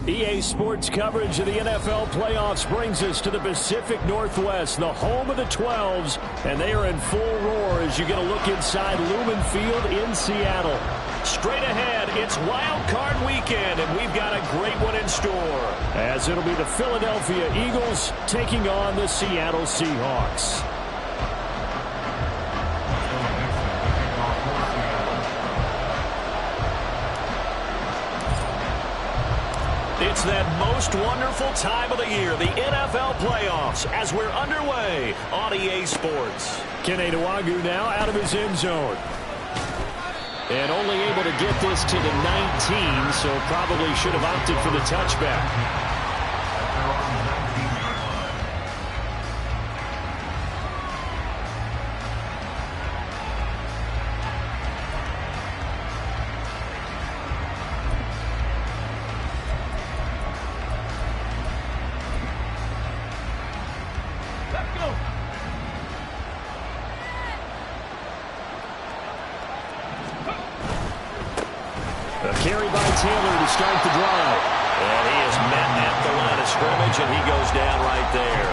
EA Sports coverage of the NFL playoffs brings us to the Pacific Northwest, the home of the 12s, and they are in full roar as you get a look inside Lumen Field in Seattle. Straight ahead, it's Wild Card Weekend, and we've got a great one in store, as it'll be the Philadelphia Eagles taking on the Seattle Seahawks. It's that most wonderful time of the year, the NFL playoffs, as we're underway on EA Sports. Kene Nwangwu now out of his end zone. And only able to get this to the 19, so probably should have opted for the touchback. Carry by Taylor to start the drive. And he is met at the line of scrimmage, and he goes down right there.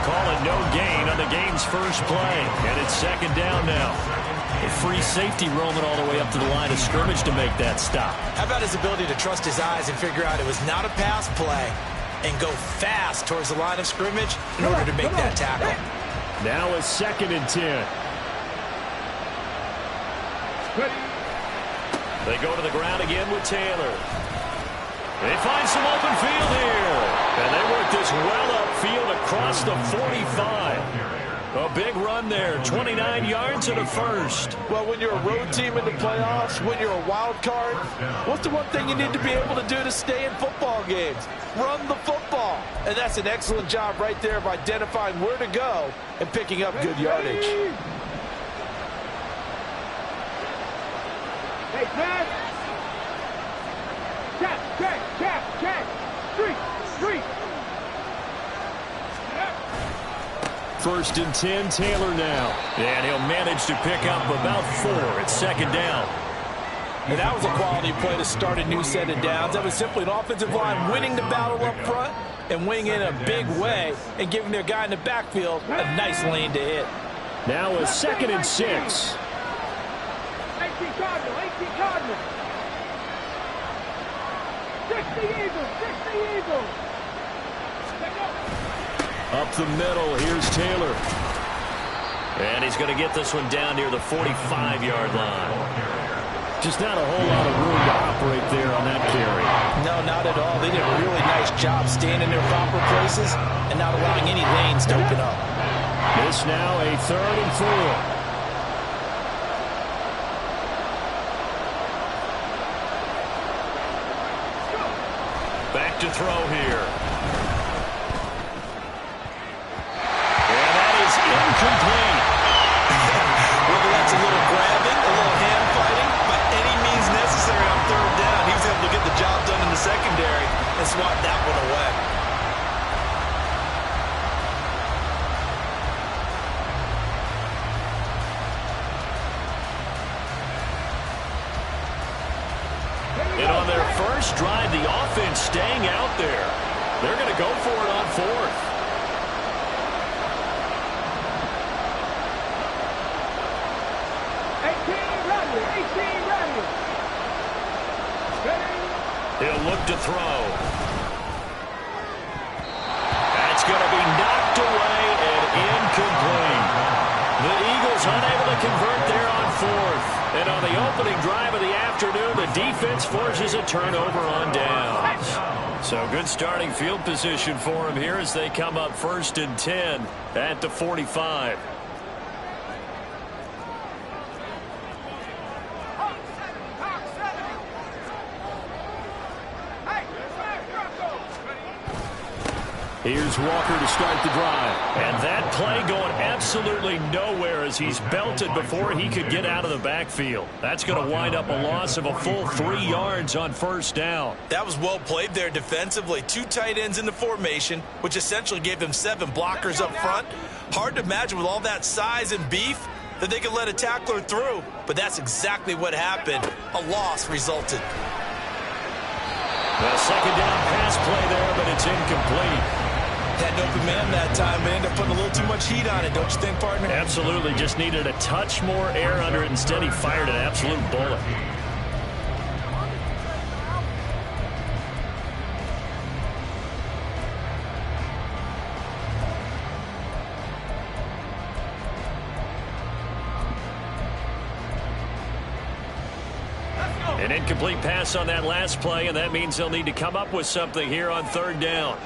Call it no gain on the game's first play. And it's second down now. A free safety roaming all the way up to the line of scrimmage to make that stop. How about his ability to trust his eyes and figure out it was not a pass play and go fast towards the line of scrimmage in order to make that tackle. Now a 2nd and 10. They go to the ground again with Taylor. They find some open field here. And they work this well upfield across the 45. A big run there, 29 yards and a first. Well, when you're a road team in the playoffs, when you're a wild card, what's the one thing you need to be able to do to stay in football games? Run the football. And that's an excellent job right there of identifying where to go and picking up good yardage. Hey, Chad! Check! Street! 1st and 10, Taylor now. And he'll manage to pick up about 4 at 2nd down. And that was a quality play to start a new set of downs. That was simply an offensive line winning the battle up front and winning in a big way and giving their guy in the backfield a nice lane to hit. Now a 2nd and 6. 18 Cardinal. 60 Eagles. Up the middle, here's Taylor. And he's going to get this one down near the 45-yard line. Just not a whole lot of room to operate there on that carry. No, not at all. They did a really nice job staying in their proper places and not allowing any lanes to open up. This now a 3rd and 4. Back to throw here. And that is incomplete. Whether that's a little grabbing, a little hand fighting, by any means necessary on 3rd down, he was able to get the job done in the secondary and swat that one away. And on their first drive, the offense staying out there. They're going to go for it on 4th. He'll look to throw. That's going to be knocked away and incomplete. The Eagles unable to convert there on 4th. And on the opening drive of the afternoon, the defense forces a turnover on downs. So good starting field position for them here as they come up 1st and 10 at the 45. Here's Walker to start the drive. And that play going absolutely nowhere as he's belted before he could get out of the backfield. That's going to wind up a loss of a full 3 yards on 1st down. That was well played there defensively. 2 tight ends in the formation, which essentially gave them 7 blockers up front. Hard to imagine with all that size and beef that they could let a tackler through. But that's exactly what happened. A loss resulted. The second down pass play there, but it's incomplete. Had an open man that time, but ended up putting a little too much heat on it, don't you think, partner? Absolutely. Just needed a touch more air under it. Instead, he fired an absolute bullet. An incomplete pass on that last play, and that means they'll need to come up with something here on third down.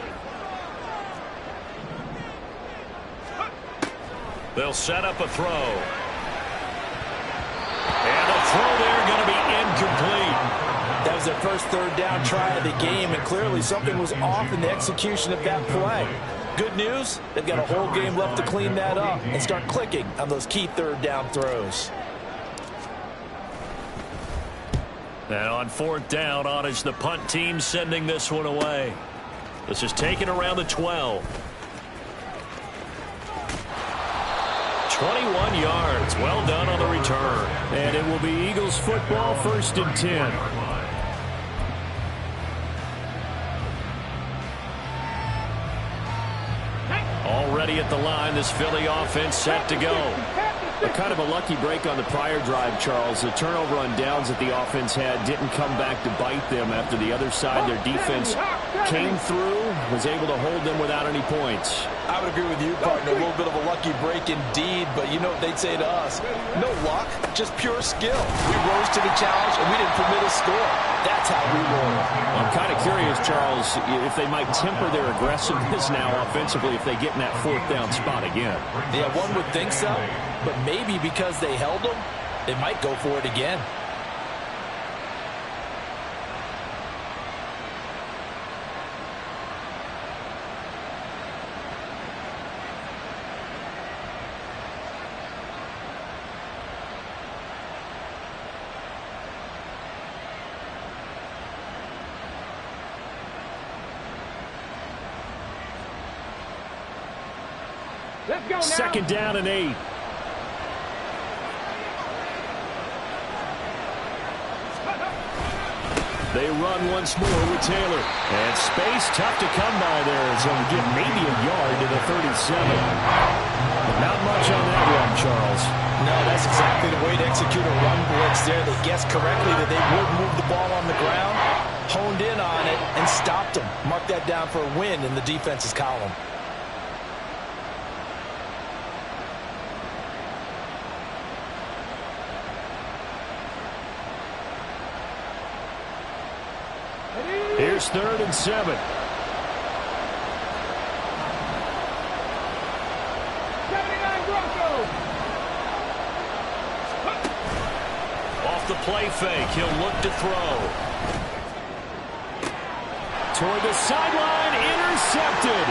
They'll set up a throw. And the throw there going to be incomplete. That was their first third down try of the game, and clearly something was off in the execution of that play. Good news, they've got a whole game left to clean that up and start clicking on those key third down throws. Now on fourth down, on is the punt team sending this one away. This is taken around the 12. 21 yards. Well done on the return. And it will be Eagles football, 1st and 10. Already at the line, this Philly offense set to go. A kind of a lucky break on the prior drive, Charles. The turnover on downs that the offense had didn't come back to bite them after the other side. Their defense came through, was able to hold them without any points. I would agree with you, partner. A little bit of a lucky break indeed, but you know what they'd say to us. No luck, just pure skill. We rose to the challenge, and we didn't permit a score. That's how we roll. I'm kind of curious, Charles, if they might temper their aggressiveness now offensively if they get in that fourth down spot again. Yeah, one would think so, but maybe because they held them, they might go for it again. Let's go now. Second down and 8. They run once more with Taylor. And space tough to come by there. So we get maybe a yard to the 37. But not much on that run, Charles. No, that's exactly the way to execute a run blitz there. They guessed correctly that they would move the ball on the ground, honed in on it, and stopped them. Mark that down for a win in the defense's column. Here's 3rd and 7. 79 Broncos. Off the play fake, he'll look to throw. Toward the sideline, intercepted.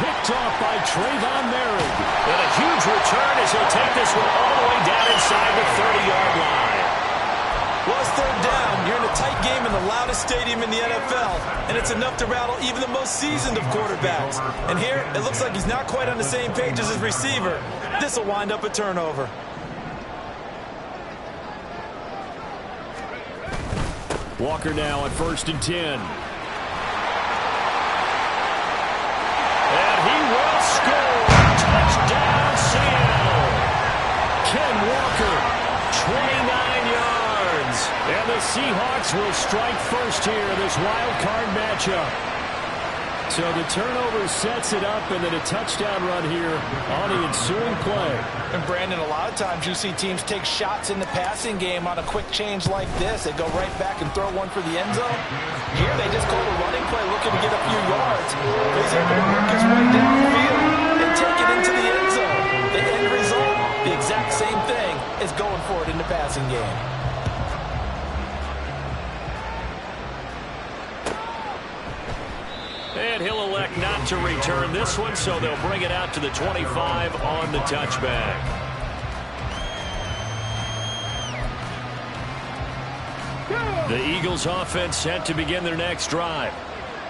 Picked off by Trayvon Merritt. And a huge return as he'll take this one all the way down inside the 30-yard line. Well, it's third down. You're in a tight game in the loudest stadium in the NFL, and it's enough to rattle even the most seasoned of quarterbacks. And here, it looks like he's not quite on the same page as his receiver. This will wind up a turnover. Walker now on 1st and 10. And he will score. Touchdown, Seattle. Ken Walker, 29 yards. And the Seahawks will strike first here in this wild card matchup. So the turnover sets it up, and then a touchdown run here on the ensuing play. And Brandon, a lot of times you see teams take shots in the passing game on a quick change like this. They go right back and throw one for the end zone. Here they just call a running play looking to get a few yards. He's able to work his way downfield and take it into the end zone. The end result, the exact same thing as going for it in the passing game. And he'll elect not to return this one, so they'll bring it out to the 25 on the touchback. The Eagles offense set to begin their next drive.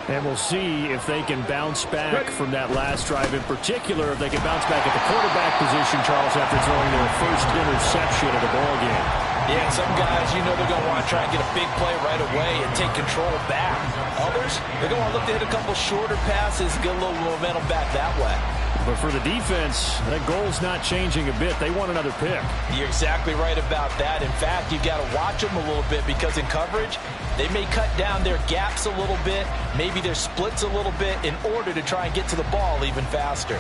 And we'll see if they can bounce back from that last drive. In particular, if they can bounce back at the quarterback position, Charles, after throwing their first interception of the ballgame. Yeah, some guys, you know they're going to want to try and get a big play right away and take control back. Others, they're going to look to hit a couple shorter passes, get a little momentum back that way. But for the defense, that goal's not changing a bit. They want another pick. You're exactly right about that. In fact, you've got to watch them a little bit because in coverage, they may cut down their gaps a little bit, maybe their splits a little bit in order to try and get to the ball even faster.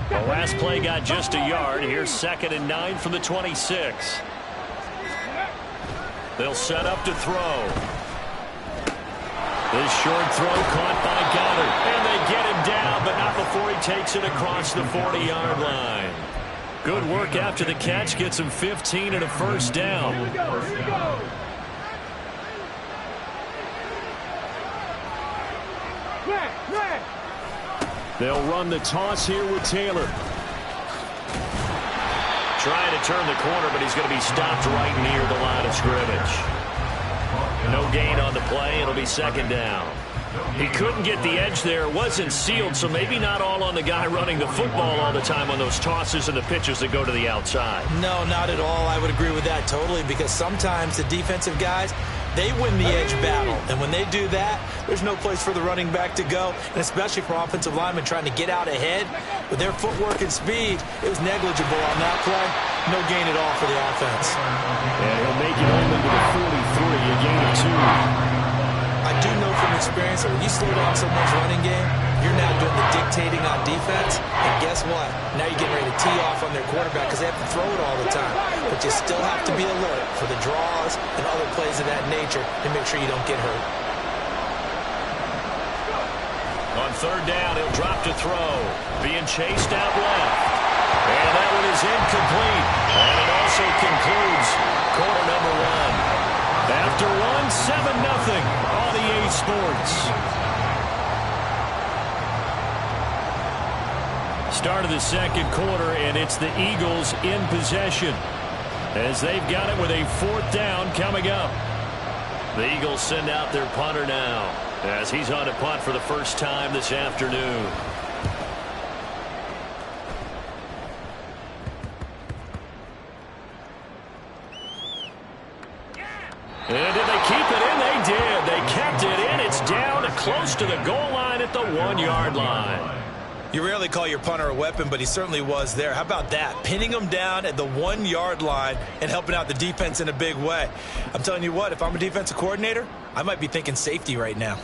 The last play got just a yard. Here's 2nd and 9 from the 26. They'll set up to throw. This short throw caught by Goddard. And they get him down, but not before he takes it across the 40-yard line. Good work after the catch. Gets him 15 and a first down. Here we go. Here we go. Flag. They'll run the toss here with Taylor. Trying to turn the corner, but he's going to be stopped right near the line of scrimmage. No gain on the play. It'll be 2nd down. He couldn't get the edge there. It wasn't sealed, so maybe not all on the guy running the football all the time on those tosses and the pitches that go to the outside. No, not at all. I would agree with that totally because sometimes the defensive guys, they win the edge battle. And when they do that, there's no place for the running back to go, and especially for offensive linemen trying to get out ahead. With their footwork and speed, it was negligible on that play. No gain at all for the offense. And he'll make it only to the 43, a gain of 2. I do know from experience that when you slow down someone's running game, you're now doing the dictating on defense. And guess what? Now you're getting ready to tee off on their quarterback because they have to throw it all the time. But you still have to be alert for the draws and other plays of that nature to make sure you don't get hurt. On 3rd down, he'll drop to throw. Being chased out left. And that one is incomplete. And it also concludes quarter number 1. After 7-0 on EA Sports. Start of the 2nd quarter, and it's the Eagles in possession as they've got it with a 4th down coming up. The Eagles send out their punter now as he's on a punt for the first time this afternoon. And did they keep it in? They did. They kept it in. It's down close to the goal line at the 1-yard line. You rarely call your punter a weapon, but he certainly was there. How about that? Pinning him down at the 1-yard line and helping out the defense in a big way. I'm telling you what, if I'm a defensive coordinator, I might be thinking safety right now.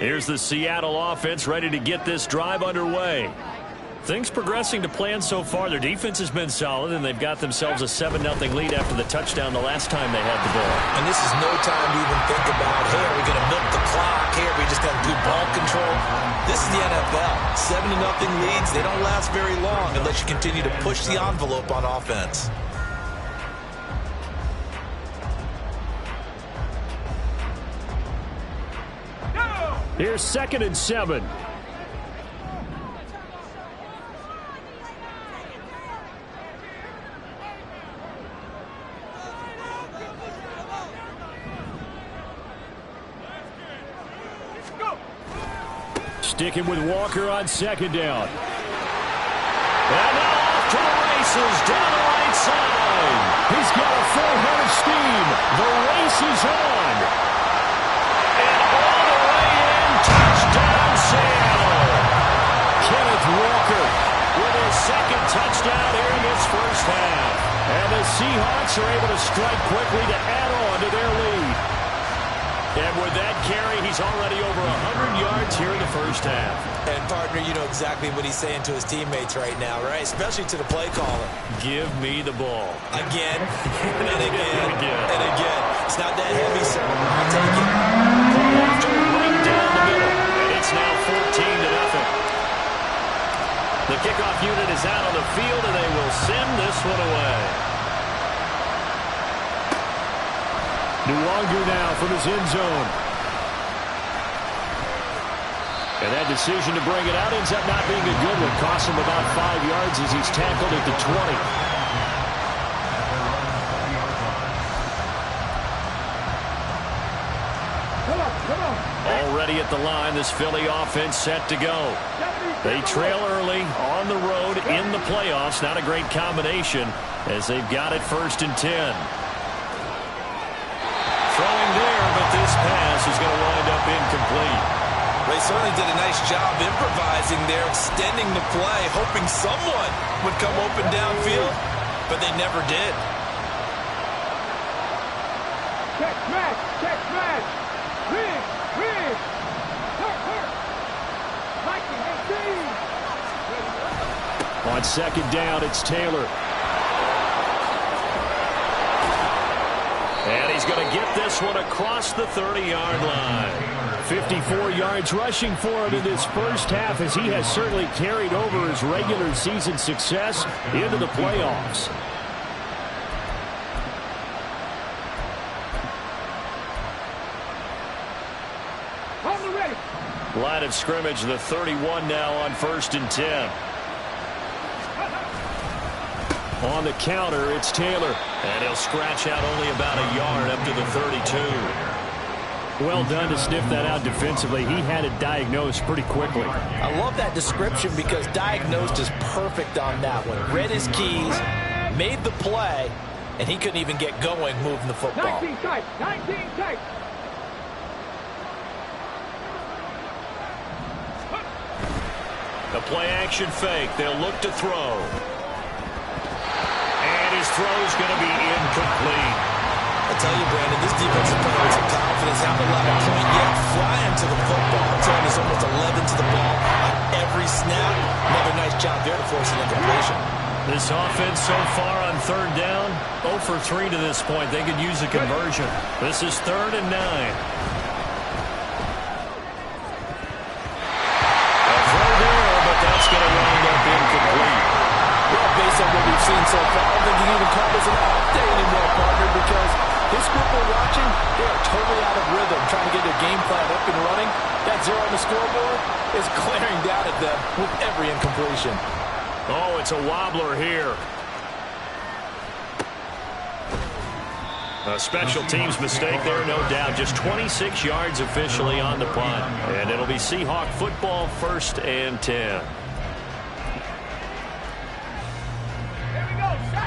Here's the Seattle offense ready to get this drive underway. Things progressing to plan so far. Their defense has been solid, and they've got themselves a 7-0 lead after the touchdown the last time they had the ball. And this is no time to even think about, hey, are we going to milk the clock? Hey, are we just going to do ball control? This is the NFL. 7-0 leads, they don't last very long unless you continue to push the envelope on offense. Here's 2nd and 7. Sticking with Walker on 2nd down. And now off to the races down the right side. He's got a full head of steam. The race is on. And all the way in, touchdown Seattle. Kenneth Walker with his 2nd touchdown here in this first half. And the Seahawks are able to strike quickly to add on to their lead. And with that carry, he's already over 100 yards here in the first half. And, partner, you know exactly what he's saying to his teammates right now, right? Especially to the play caller. Give me the ball. Again, and again, and again. It's not that heavy, sir. I'll take it. After right down the middle, and it's now 14-0. The kickoff unit is out on the field, and they will send this one away. Nuwanger now from his end zone. And that decision to bring it out ends up not being a good one. Costs him about 5 yards as he's tackled at the 20. Already at the line, this Philly offense set to go. They trail early on the road in the playoffs. Not a great combination as they've got it 1st and 10. Throwing there, but this pass is going to wind up incomplete. They certainly did a nice job improvising there, extending the play, hoping someone would come open downfield, but they never did. Check smash, check smash. Rig, rig. Hurt. 19-18. On 2nd down, it's Taylor. And he's going to get this one across the 30-yard line. 54 yards rushing for him in this first half as he has certainly carried over his regular season success into the playoffs. Line of scrimmage, the 31 now on 1st and 10. On the counter, it's Taylor. And he'll scratch out only about a yard up to the 32. Well done to sniff that out defensively. He had it diagnosed pretty quickly. I love that description because diagnosed is perfect on that one. Read his keys, made the play, and he couldn't even get going moving the football. 19 tight, 19 tight. The play-action fake. They'll look to throw. And his throw's going to be incomplete. I tell you, Brandon, this defensive player with some confidence, haven't allowed a point yet, flying to the football. It's almost 11 to the ball on every snap. Another nice job there to force an incompletion. This offense so far on 3rd down, 0 for 3 to this point. They could use a conversion. This is 3rd and 9. That's going to wind up incomplete. Well, based on what we've seen so far, I don't think you can even call this an off day anymore, partner, because this group we're watching, they are totally out of rhythm, trying to get their game plan up and running. That 0 on the scoreboard is glaring down at them with every incompletion. Oh, it's a wobbler here. A special teams mistake there, no doubt. Just 26 yards officially on the punt. And it'll be Seahawk football, 1st and 10.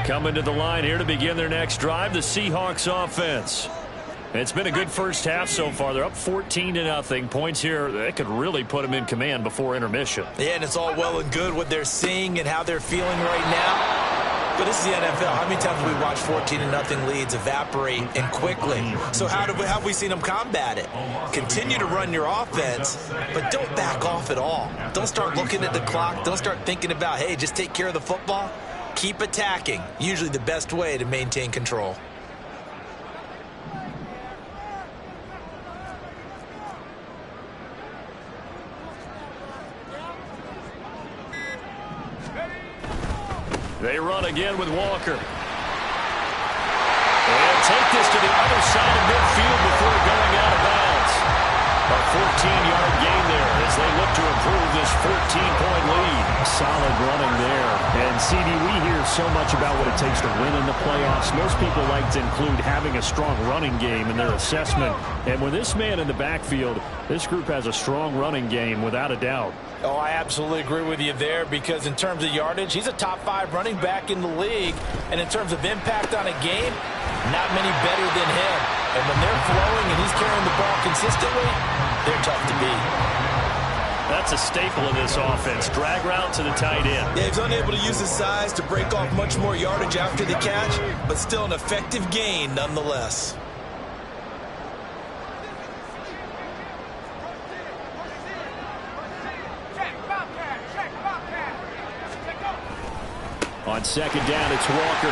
Coming to the line here to begin their next drive, the Seahawks offense. It's been a good first half so far. They're up 14-0. Points here that could really put them in command before intermission. Yeah, and it's all well and good what they're seeing and how they're feeling right now. But this is the NFL. How many times have we watched 14-0 leads evaporate and quickly? So how have we seen them combat it? Continue to run your offense, but don't back off at all. Don't start looking at the clock. Don't start thinking about, hey, just take care of the football. Keep attacking. Usually the best way to maintain control. They run again with Walker. And take this to the other side of midfield before going out of bounds. A 14-yard gain there as they look to improve this 14-point lead. Solid running there. And, CD, we hear so much about what it takes to win in the playoffs. Most people like to include having a strong running game in their assessment. And with this man in the backfield, this group has a strong running game without a doubt. Oh, I absolutely agree with you there because in terms of yardage, he's a top 5 running back in the league. And in terms of impact on a game, not many better than him. And when they're flowing and he's carrying the ball consistently, they're tough to beat. That's a staple of this offense. Drag route to the tight end. Yeah, he's unable to use his size to break off much more yardage after the catch, but still an effective gain nonetheless. On 2nd down, it's Walker.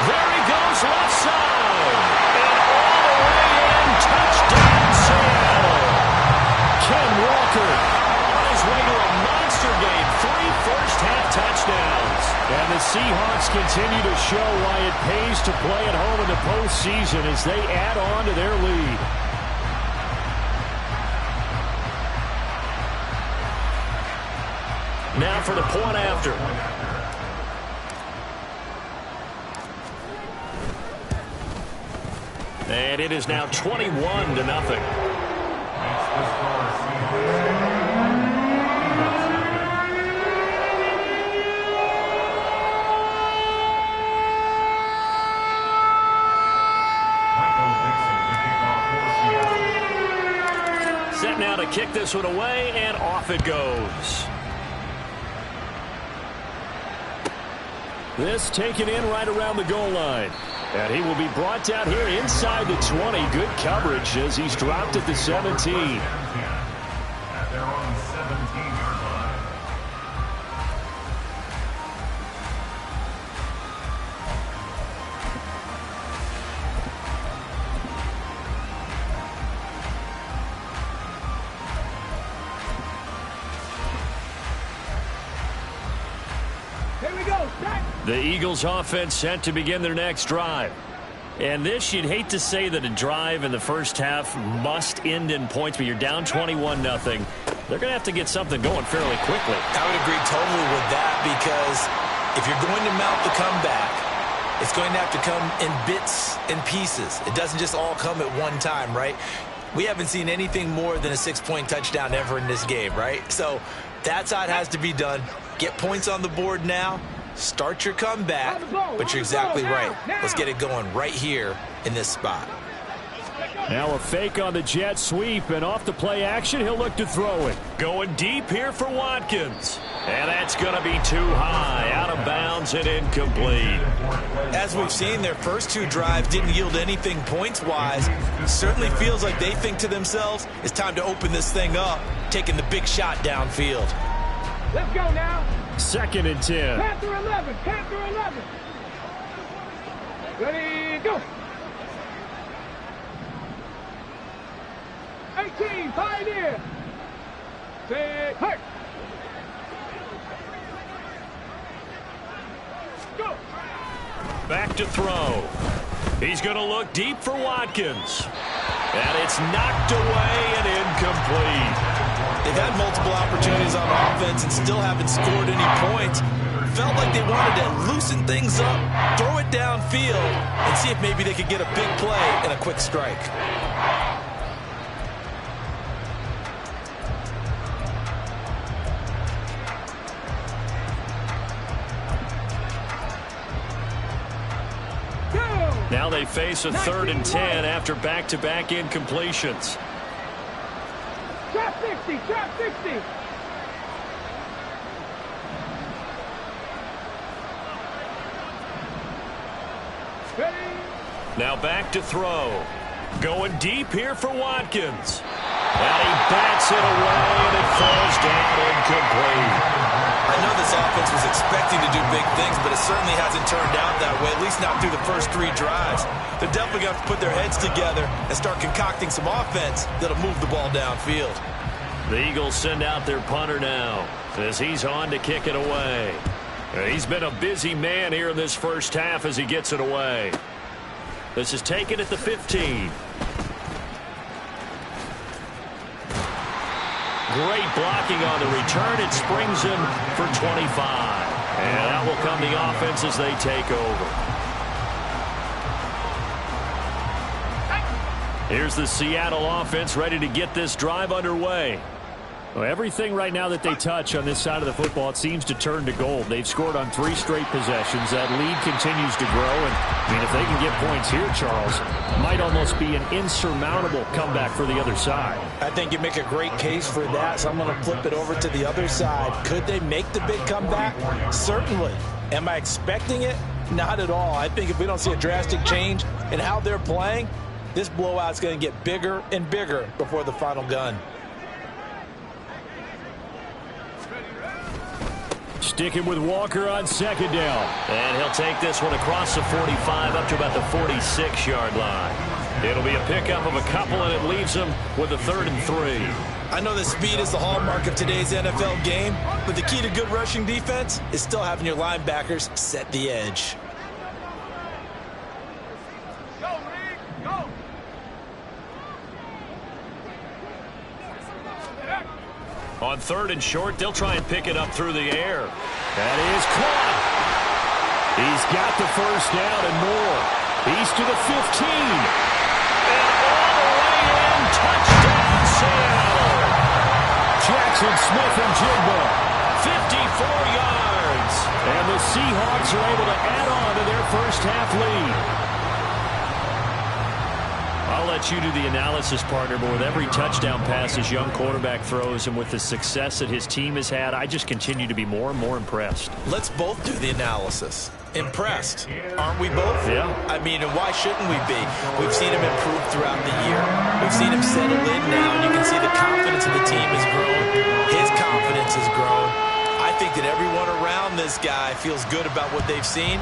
There he goes, left side. And all the way in, touchdown, Seattle. Ken Walker on his way to a monster game. 3 first-half touchdowns. And the Seahawks continue to show why it pays to play at home in the postseason as they add on to their lead. Now for the point after. And it is now 21-0. Set now to kick this one away, and off it goes. This taken in right around the goal line. And he will be brought down here inside the 20. Good coverage as he's dropped at the 17. At their own 17-yard line. Here we go. Set. The Eagles offense set to begin their next drive. And this, you'd hate to say that a drive in the first half must end in points, but you're down 21-0. They're going to have to get something going fairly quickly. I would agree totally with that, because if you're going to mount the comeback, it's going to have to come in bits and pieces. It doesn't just all come at one time, right? We haven't seen anything more than a 6-point touchdown ever in this game, right? So that's how it has to be done. Get points on the board now. Start your comeback, but you're exactly right. Let's get it going right here in this spot. Now a fake on the jet sweep, and off the play action, he'll look to throw it. Going deep here for Watkins. And that's going to be too high, out of bounds and incomplete. As we've seen, their first two drives didn't yield anything points-wise. Certainly feels like they think to themselves, it's time to open this thing up, taking the big shot downfield. Let's go now. 2nd and 10. Panther 11. Panther 11. Ready, go. 18, Pioneer. Set, hurt. Go. Back to throw. He's going to look deep for Watkins. And it's knocked away and incomplete. They've had multiple opportunities on offense and still haven't scored any points. Felt like they wanted to loosen things up, throw it downfield, and see if maybe they could get a big play and a quick strike. Now they face a 3rd and 10 after back-to-back incompletions. Trap 60, trap 60. Ready. Now back to throw. Going deep here for Watkins. And he bats it away, and it falls down incomplete. I know this offense was expecting to do big things, but it certainly hasn't turned out that way, at least not through the first 3 drives. They're definitely going to have to put their heads together and start concocting some offense that'll move the ball downfield. The Eagles send out their punter now as he's on to kick it away. He's been a busy man here in this first half as he gets it away. This is taken at the 15. Great blocking on the return. It springs him for 25. And that will come the offense as they take over. Here's the Seattle offense ready to get this drive underway. Well, everything right now that they touch on this side of the football, it seems to turn to gold. They've scored on 3 straight possessions. That lead continues to grow. And, I mean, if they can get points here, Charles, might almost be an insurmountable comeback for the other side. I think you make a great case for that, so I'm going to flip it over to the other side. Could they make the big comeback? Certainly. Am I expecting it? Not at all. I think if we don't see a drastic change in how they're playing, this blowout's going to get bigger and bigger before the final gun. Sticking with Walker on 2nd down. And he'll take this one across the 45 up to about the 46-yard line. It'll be a pickup of a couple, and it leaves him with a 3rd and 3. I know that speed is the hallmark of today's NFL game, but the key to good rushing defense is still having your linebackers set the edge. Go, Rick, go. On 3rd and short, they'll try and pick it up through the air. That is caught. He's got the first down and more. He's to the 15. Jackson Smith-Njigba, 54 yards. And the Seahawks are able to add on to their first half lead. I'll let you do the analysis, partner, but with every touchdown pass his young quarterback throws and with the success that his team has had, I just continue to be more and more impressed. Let's both do the analysis. Impressed. Aren't we both? Yeah. I mean, and why shouldn't we be? We've seen him improve throughout the year. We've seen him settle in now, and you can see the confidence in the team has grown. His confidence has grown. I think that everyone around this guy feels good about what they've seen.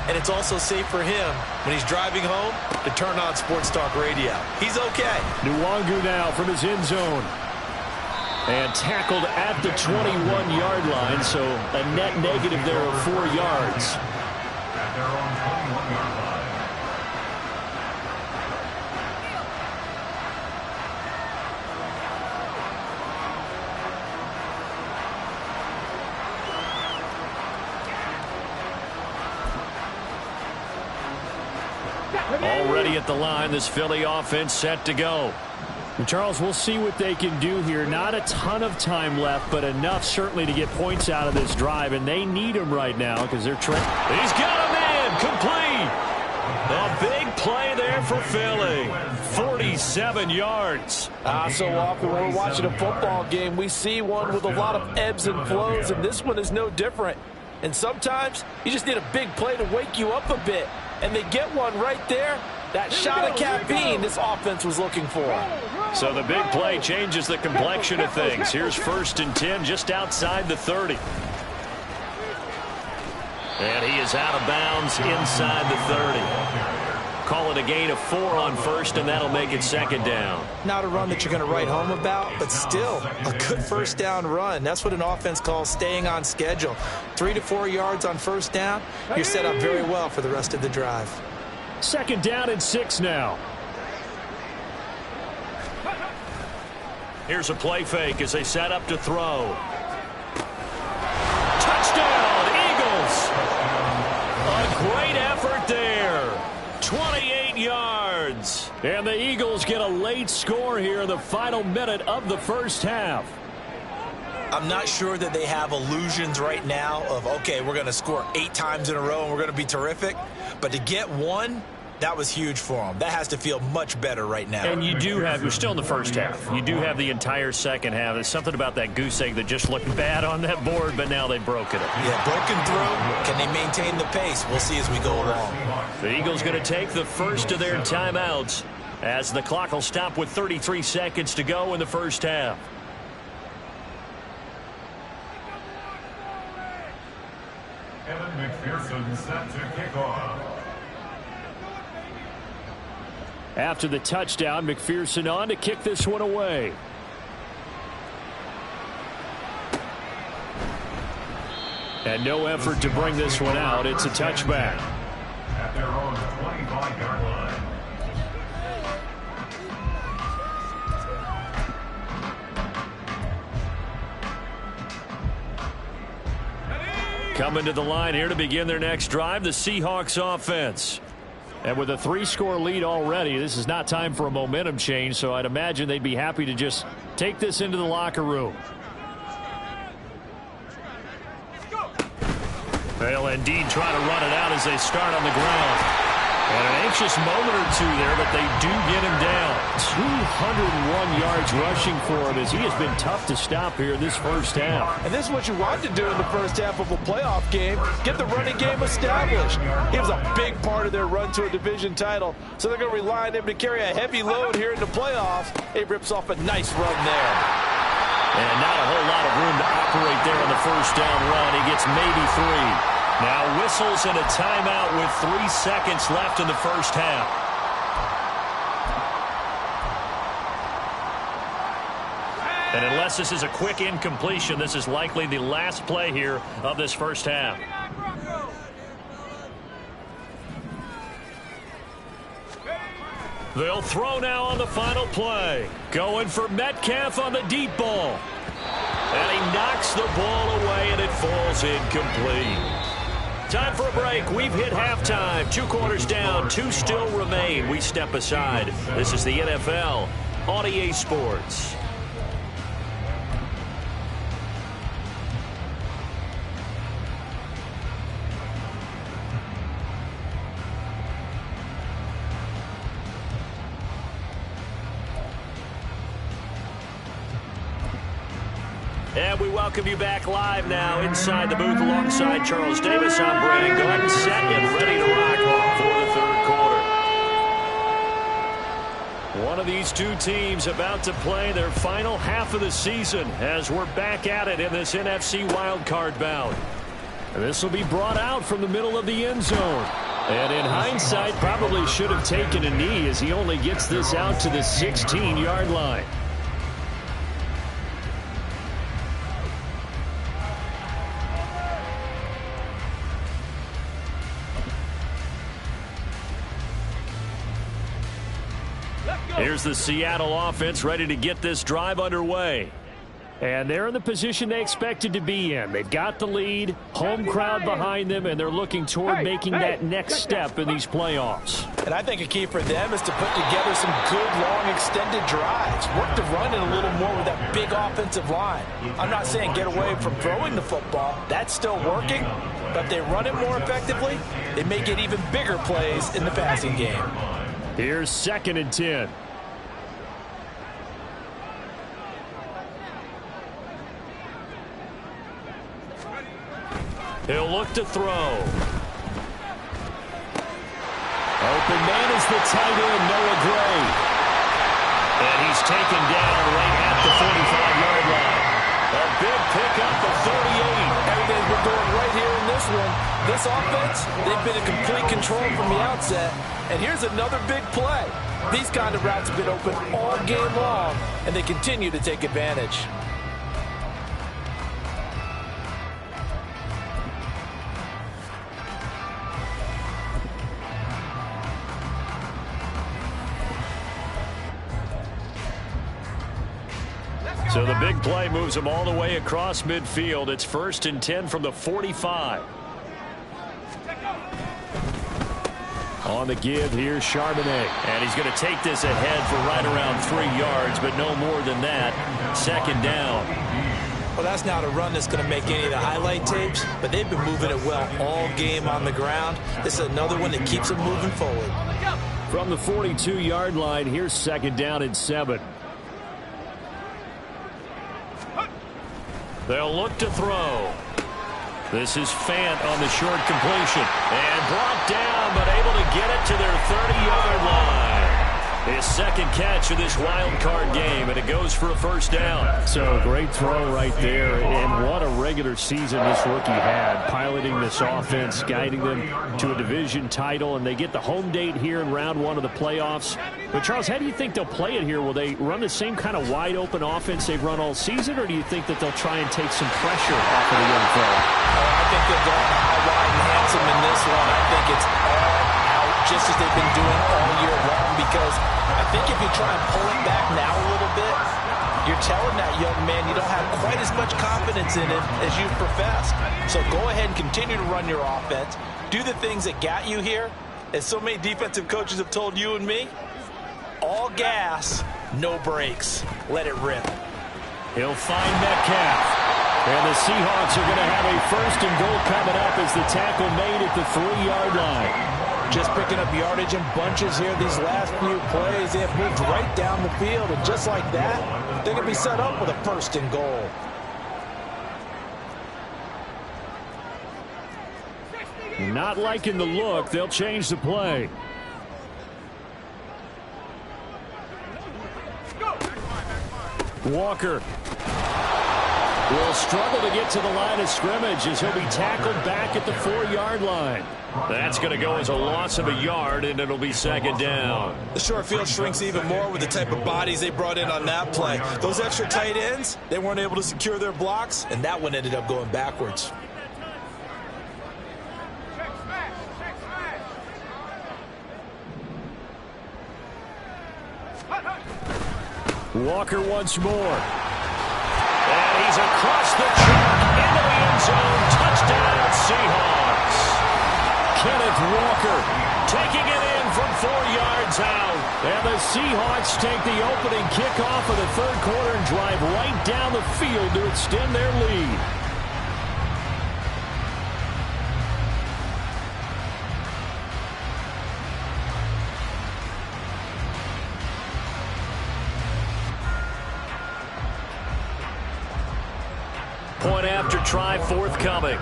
And it's also safe for him when he's driving home to turn on Sports Talk Radio. He's okay. Nwangu now from his end zone. And tackled at the 21-yard line, so a net negative there of 4 yards. At their own 21-yard line. Already at the line, this Philly offense set to go. And Charles, we'll see what they can do here. Not a ton of time left, but enough certainly to get points out of this drive, and they need him right now because they're trying. He's got him in, complete. A big play there for Philly. 47 yards. So often when we're watching a football game, we see one with a lot of ebbs and flows, and this one is no different. And sometimes you just need a big play to wake you up a bit. And they get one right there. That shot of caffeine this offense was looking for. So the big play changes the complexion of things. Here's 1st and 10 just outside the 30. And he is out of bounds inside the 30. Call it a gain of 4 on 1st, and that'll make it 2nd down. Not a run that you're going to write home about, but still a good 1st down run. That's what an offense calls staying on schedule. 3 to 4 yards on 1st down. You're set up very well for the rest of the drive. 2nd down and 6 now. Here's a play fake as they set up to throw. Touchdown, Eagles! A great effort there. 28 yards. And the Eagles get a late score here in the final minute of the first half. I'm not sure that they have illusions right now of, okay, we're going to score 8 times in a row and we're going to be terrific. But to get one, that was huge for them. That has to feel much better right now. And you do have, you're still in the first half. You do have the entire second half. There's something about that goose egg that just looked bad on that board, but now they've broken it. Yeah, broken through. Can they maintain the pace? We'll see as we go along. The Eagles going to take the first of their timeouts as the clock will stop with 33 seconds to go in the first half. Evan McPherson set to kick off. After the touchdown, McPherson on to kick this one away. And no effort to bring this one out. It's a touchback. At their own 25-yard line. Coming to the line here to begin their next drive, the Seahawks offense. And with a 3-score lead already, this is not time for a momentum change, so I'd imagine they'd be happy to just take this into the locker room. They'll indeed try to run it out as they start on the ground. And an anxious moment or two there, but they do get him down. 201 yards rushing for him as he has been tough to stop here this first half. And this is what you want to do in the first half of a playoff game. Get the running game established. He was a big part of their run to a division title, so they're going to rely on him to carry a heavy load here in the playoffs. He rips off a nice run there. And not a whole lot of room to operate there on the first down run. He gets maybe 3. Now whistles and a timeout with 3 seconds left in the first half. And unless this is a quick incompletion, this is likely the last play here of this first half. They'll throw now on the final play. Going for Metcalf on the deep ball. And he knocks the ball away, and it falls incomplete. Time for a break. We've hit halftime. 2 quarters down, 2 still remain. We step aside. This is the NFL on EA Sports. And we welcome you back live now inside the booth alongside Charles Davis. I'm Brandon Glenn, set and ready to rock for the third quarter. One of these two teams about to play their final half of the season as we're back at it in this NFC wildcard bout. This will be brought out from the middle of the end zone. And in hindsight, probably should have taken a knee as he only gets this out to the 16-yard line. Here's the Seattle offense ready to get this drive underway. And they're in the position they expected to be in. They've got the lead, home crowd behind them, and they're looking toward making that next step in these playoffs. And I think a key for them is to put together some good, long, extended drives. Work the run in a little more with that big offensive line. I'm not saying get away from throwing the football. That's still working. But if they run it more effectively, they may get even bigger plays in the passing game. Here's 2nd and 10. He'll look to throw. Open man is the tight end, Noah Gray. And he's taken down right at the 45-yard line. A big pickup of 38. Everything's been going right here in this one. This offense, they've been in complete control from the outset. And here's another big play. These kind of routes have been open all game long, and they continue to take advantage. So the big play moves them all the way across midfield. It's 1st and 10 from the 45. On the give, here's Charbonnet. And he's going to take this ahead for right around 3 yards, but no more than that. 2nd down. Well, that's not a run that's going to make any of the highlight tapes, but they've been moving it well all game on the ground. This is another one that keeps them moving forward. From the 42-yard line, here's 2nd down and 7. They'll look to throw. This is Fant on the short completion. And brought down, but able to get it to their 30-yard line. His 2nd catch of this wild card game, and it goes for a 1st down. So great throw right there, and what a regular season this rookie had, piloting this offense, guiding them to a division title, and they get the home date here in round 1 of the playoffs. But Charles, how do you think they'll play it here? Will they run the same kind of wide open offense they've run all season, or do you think that they'll try and take some pressure off of the young fella? I think they'll go high, wide, and handsome in this one. I think it's all out, just as they've been doing all year long, because I think if you try and pull it back now a little bit, you're telling that young man you don't have quite as much confidence in him as you've professed. So go ahead and continue to run your offense. Do the things that got you here. As so many defensive coaches have told you and me, all gas, no brakes. Let it rip. He'll find Metcalf. And the Seahawks are going to have a 1st and goal coming up as the tackle made at the 3-yard line. Just picking up yardage in bunches here these last few plays. They have moved right down the field, and just like that, they're going to be set up with a 1st and goal. Not liking the look. They'll change the play. Walker will struggle to get to the line of scrimmage as he'll be tackled back at the 4-yard line. That's going to go as a loss of a yard, and it'll be 2nd down. The short field shrinks even more with the type of bodies they brought in on that play. Those extra tight ends, they weren't able to secure their blocks, and that one ended up going backwards. Walker once more. And he's across the chalk into the end zone. Touchdown, Seahawks. Kenneth Walker taking it in from 4 yards out. And the Seahawks take the opening kickoff of the 3rd quarter and drive right down the field to extend their lead. point-after try forthcoming.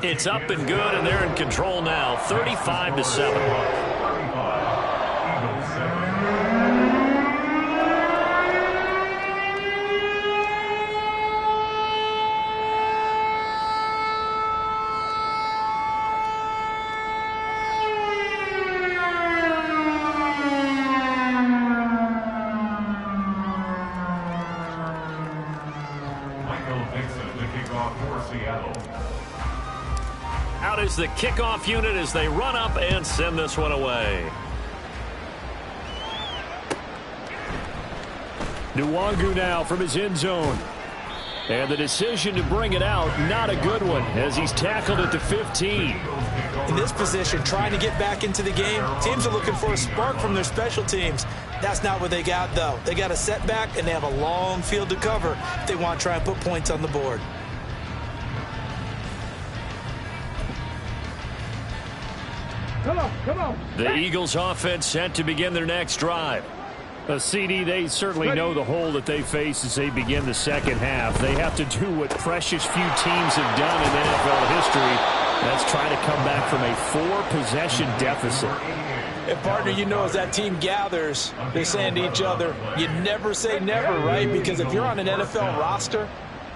It's up and good, and they're in control now, 35-7. Out is the kickoff unit as they run up and send this one away. Nwangu now from his end zone. And the decision to bring it out, not a good one, as he's tackled at the 15. In this position, trying to get back into the game, teams are looking for a spark from their special teams. That's not what they got, though. They got a setback, and they have a long field to cover if they want to try and put points on the board. Come on, come on. The Eagles offense set to begin their next drive. A CD, they certainly know the hole that they face as they begin the second half. They have to do what precious few teams have done in NFL history. That's try to come back from a 4-possession deficit. And, partner, you know, as that team gathers, they're saying to each other, you never say never, right? Because if you're on an NFL roster,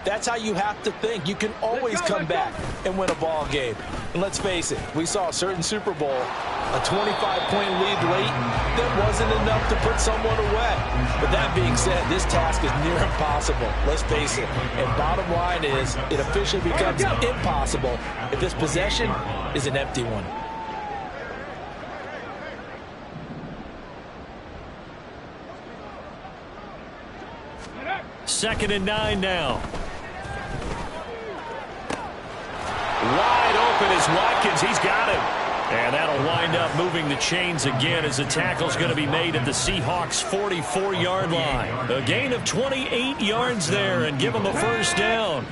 that's how you have to think. You can always come back and win a ball game. And let's face it, we saw a certain Super Bowl, a 25-point lead late, that wasn't enough to put someone away. But that being said, this task is near impossible. Let's face it. And bottom line is, it officially becomes impossible if this possession is an empty one. Second and 9 now. Wide open is Watkins. He's got him. And that'll wind up moving the chains again as the tackle's going to be made at the Seahawks' 44-yard line. A gain of 28 yards there and give them a first down.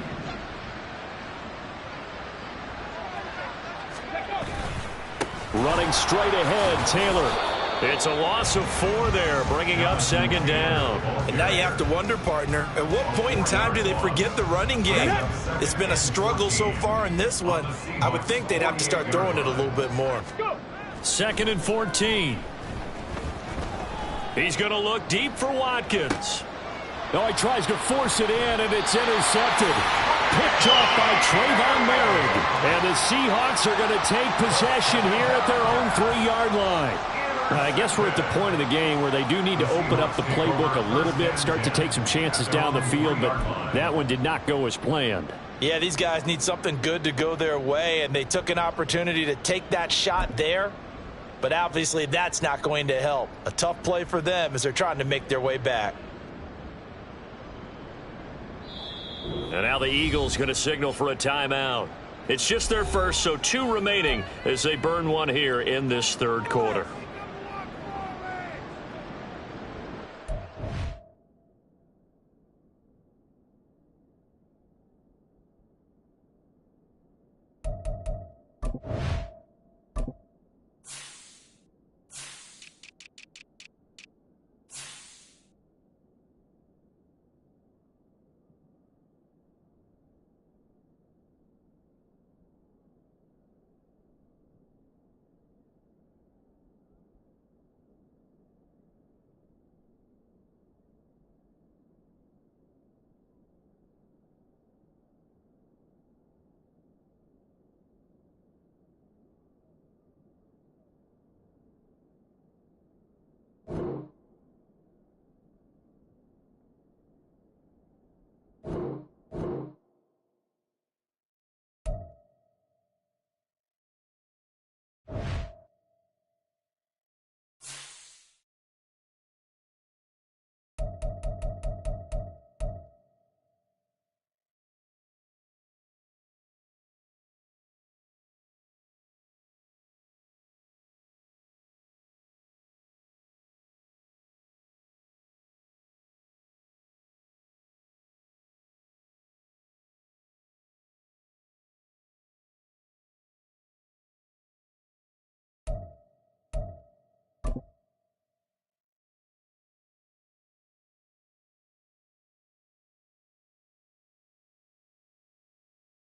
Running straight ahead, Taylor. It's a loss of 4 there, bringing up second down. And now you have to wonder, partner, at what point in time do they forget the running game? It's been a struggle so far in this one. I would think they'd have to start throwing it a little bit more. Second and 14. He's going to look deep for Watkins. Oh, he tries to force it in, and it's intercepted. Picked off by Trayvon Merrick. And the Seahawks are going to take possession here at their own 3-yard line. I guess we're at the point of the game where they do need to open up the playbook a little bit, start to take some chances down the field, but that one did not go as planned. Yeah, these guys need something good to go their way, and they took an opportunity to take that shot there, but obviously that's not going to help. A tough play for them as they're trying to make their way back. And now the Eagles going to signal for a timeout. It's just their first, so 2 remaining as they burn one here in this third quarter.